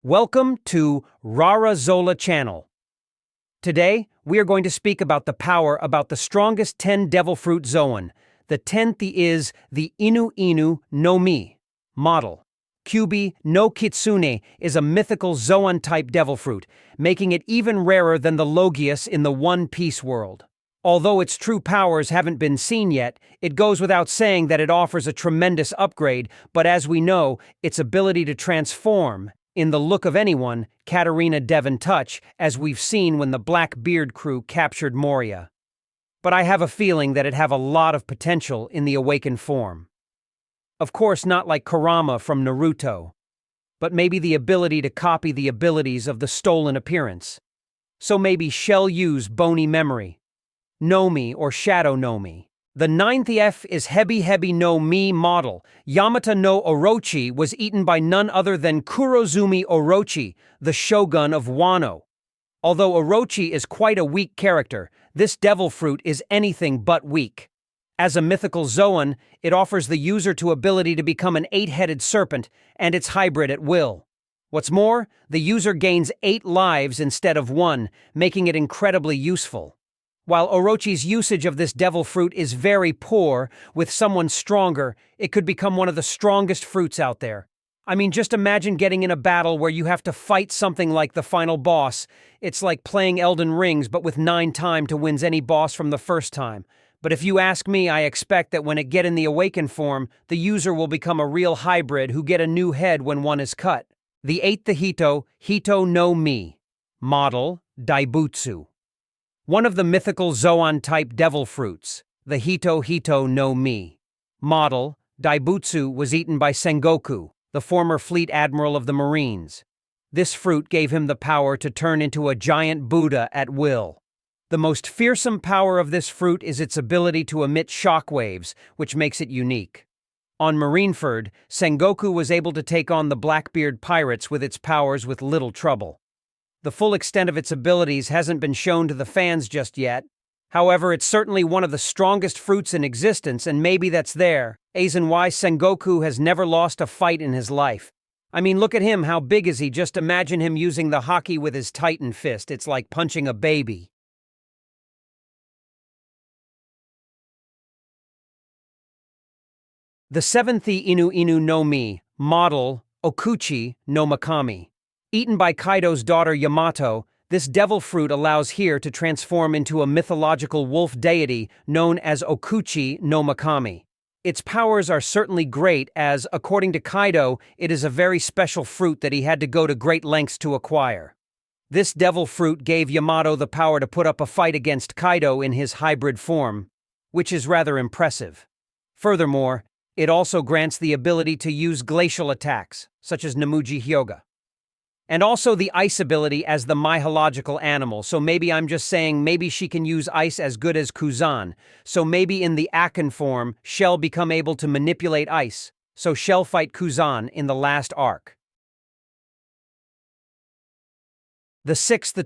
Welcome to Rara Zola channel. Today, we are going to speak about the strongest 10 devil fruit zoan. The 10th is the Inu Inu no Mi model. Kyubi no Kitsune is a mythical zoan-type devil fruit, making it even rarer than the Logias in the One Piece world. Although its true powers haven't been seen yet, it goes without saying that it offers a tremendous upgrade, but as we know, its ability to transform in the look of anyone, Katarina Devon touch, as we've seen when the Blackbeard crew captured Moria. But I have a feeling that it have a lot of potential in the awakened form. Of course, not like Kurama from Naruto, but maybe the ability to copy the abilities of the stolen appearance. So maybe shall use bony memory, Nomi or Shadow Nomi. The 9th F is Hebi no Mi model. Yamata no Orochi was eaten by none other than Kurozumi Orochi, the shogun of Wano. Although Orochi is quite a weak character, this devil fruit is anything but weak. As a mythical zoan, it offers the user to ability to become an 8-headed serpent and its hybrid at will. What's more, the user gains 8 lives instead of 1, making it incredibly useful. While Orochi's usage of this devil fruit is very poor, with someone stronger, it could become one of the strongest fruits out there. I mean, just imagine getting in a battle where you have to fight something like the final boss. It's like playing Elden Rings, but with 9 time to win any boss from the first time. But if you ask me, I expect that when it get in the awakened form, the user will become a real hybrid who get a new head when one is cut. The 8th Hito no Mi model, Daibutsu. One of the mythical zoan-type devil fruits, the Hito no Mi model, Daibutsu, was eaten by Sengoku, the former fleet admiral of the Marines. This fruit gave him the power to turn into a giant Buddha at will. The most fearsome power of this fruit is its ability to emit shockwaves, which makes it unique. On Marineford, Sengoku was able to take on the Blackbeard pirates with its powers with little trouble. The full extent of its abilities hasn't been shown to the fans just yet. However, it's certainly one of the strongest fruits in existence, and maybe that's there. Reason why Sengoku has never lost a fight in his life. I mean, look at him, how big is he? Just imagine him using the haki with his titan fist. It's like punching a baby. The 7th Inu Inu no Mi model, Okuchi no Makami. Eaten by Kaido's daughter Yamato, this devil fruit allows here to transform into a mythological wolf deity known as Okuchi no Makami. Its powers are certainly great as, according to Kaido, it is a very special fruit that he had to go to great lengths to acquire. This devil fruit gave Yamato the power to put up a fight against Kaido in his hybrid form, which is rather impressive. Furthermore, it also grants the ability to use glacial attacks, such as Nemuji Hyoga. And also the ice ability as the mythological animal, so maybe I'm just saying maybe she can use ice as good as Kuzan, so maybe in the Aken form, Shell become able to manipulate ice, so Shell fight Kuzan in the last arc. The 6th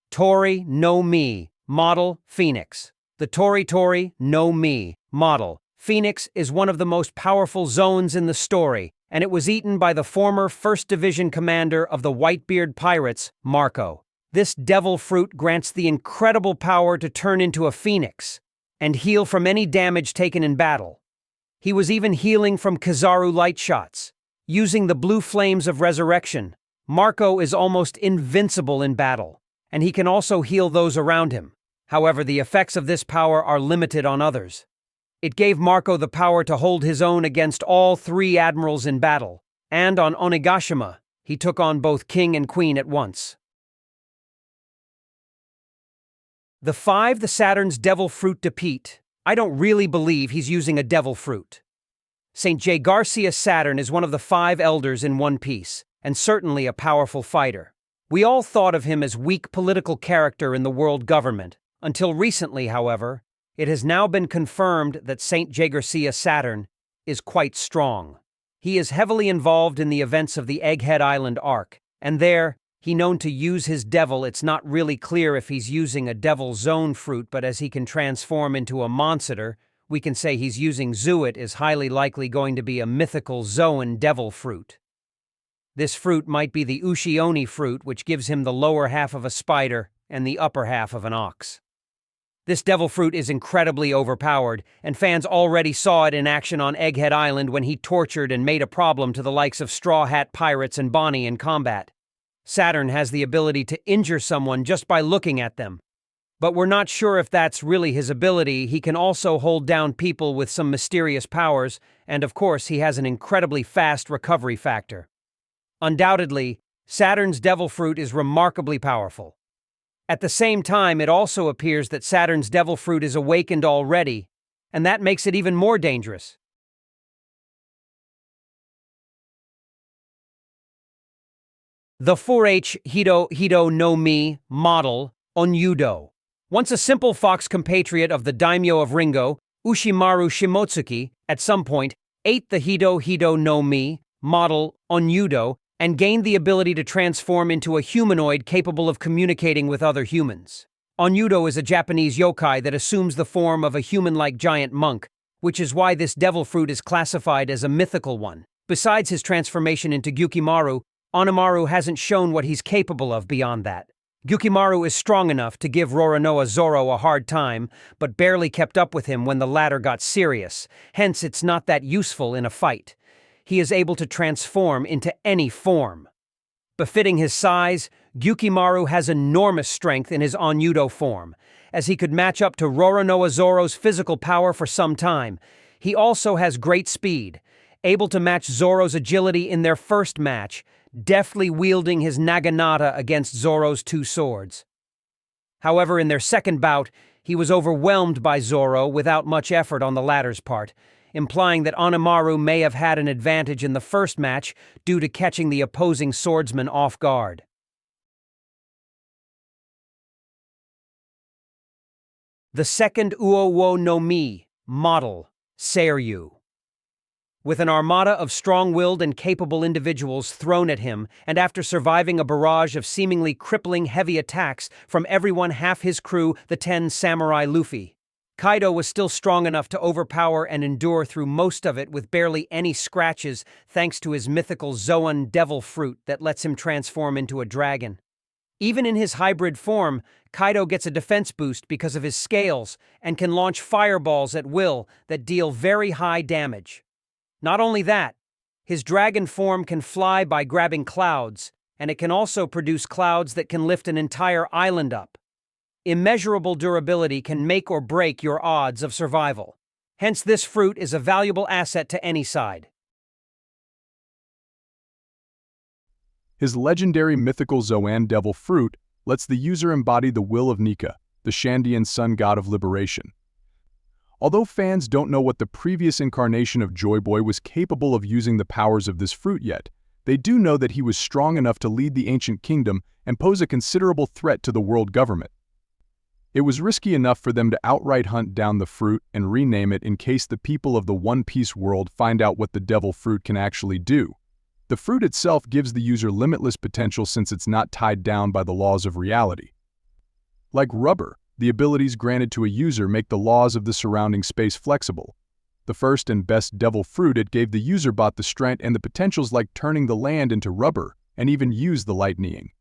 Tori no Mi model, Phoenix. The Tori no Mi model, Phoenix, is one of the most powerful zoans in the story, and it was eaten by the former 1st Division commander of the Whitebeard Pirates, Marco. This devil fruit grants the incredible power to turn into a phoenix and heal from any damage taken in battle. He was even healing from Kizaru light shots. Using the blue flames of resurrection, Marco is almost invincible in battle, and he can also heal those around him. However, the effects of this power are limited on others. It gave Marco the power to hold his own against all 3 admirals in battle, and on Onigashima, he took on both king and queen at once. The 5, the Saturn's devil fruit de Pete. I don't really believe he's using a devil fruit. St. J. Garcia Saturn is one of the 5 elders in One Piece, and certainly a powerful fighter. We all thought of him as weak political character in the world government. Until recently, however, it has now been confirmed that St. J. Garcia Saturn is quite strong. He is heavily involved in the events of the Egghead Island arc, and there, he known to use his devil. It's not really clear if he's using a devil zone fruit, but as he can transform into a monster, we can say he's using Zuit is highly likely going to be a mythical zoan devil fruit. This fruit might be the Ushioni fruit, which gives him the lower half of a spider and the upper half of an ox. This devil fruit is incredibly overpowered, and fans already saw it in action on Egghead Island when he tortured and made a problem to the likes of Straw Hat Pirates and Bonnie in combat. Saturn has the ability to injure someone just by looking at them. But we're not sure if that's really his ability. He can also hold down people with some mysterious powers, and of course he has an incredibly fast recovery factor. Undoubtedly, Saturn's devil fruit is remarkably powerful. At the same time, it also appears that Saturn's devil fruit is awakened already, and that makes it even more dangerous. The 4H Hido no Mi model, Onyudo. Once a simple fox compatriot of the daimyo of Ringo, Ushimaru Shimotsuki, at some point, ate the Hido no Mi model, Onyudo, and gained the ability to transform into a humanoid capable of communicating with other humans. Onyudo is a Japanese yokai that assumes the form of a human-like giant monk, which is why this devil fruit is classified as a mythical one. Besides his transformation into Gyukimaru, Onimaru hasn't shown what he's capable of beyond that. Gyukimaru is strong enough to give Roronoa Zoro a hard time, but barely kept up with him when the latter got serious, hence it's not that useful in a fight. He is able to transform into any form. Befitting his size, Gyukimaru has enormous strength in his Onyudo form, as he could match up to Roronoa Zoro's physical power for some time. He also has great speed, able to match Zoro's agility in their first match, deftly wielding his naginata against Zoro's two swords. However, in their second bout, he was overwhelmed by Zoro without much effort on the latter's part, implying that Onimaru may have had an advantage in the first match due to catching the opposing swordsman off guard. The second Uowo no Mi model, Seiryu. With an armada of strong-willed and capable individuals thrown at him, and after surviving a barrage of seemingly crippling heavy attacks from everyone half his crew, the 10 Samurai Luffy, Kaido was still strong enough to overpower and endure through most of it with barely any scratches thanks to his mythical zoan devil fruit that lets him transform into a dragon. Even in his hybrid form, Kaido gets a defense boost because of his scales and can launch fireballs at will that deal very high damage. Not only that, his dragon form can fly by grabbing clouds, and it can also produce clouds that can lift an entire island up. Immeasurable durability can make or break your odds of survival. Hence, this fruit is a valuable asset to any side. His legendary mythical Zoan devil fruit lets the user embody the will of Nika, the Shandian sun god of liberation. Although fans don't know what the previous incarnation of Joy Boy was capable of using the powers of this fruit yet, they do know that he was strong enough to lead the ancient kingdom and pose a considerable threat to the world government. It was risky enough for them to outright hunt down the fruit and rename it in case the people of the One Piece world find out what the devil fruit can actually do. The fruit itself gives the user limitless potential since it's not tied down by the laws of reality. Like rubber, the abilities granted to a user make the laws of the surrounding space flexible. The first and best devil fruit it gave the user bought the strength and the potentials like turning the land into rubber and even use the lightning.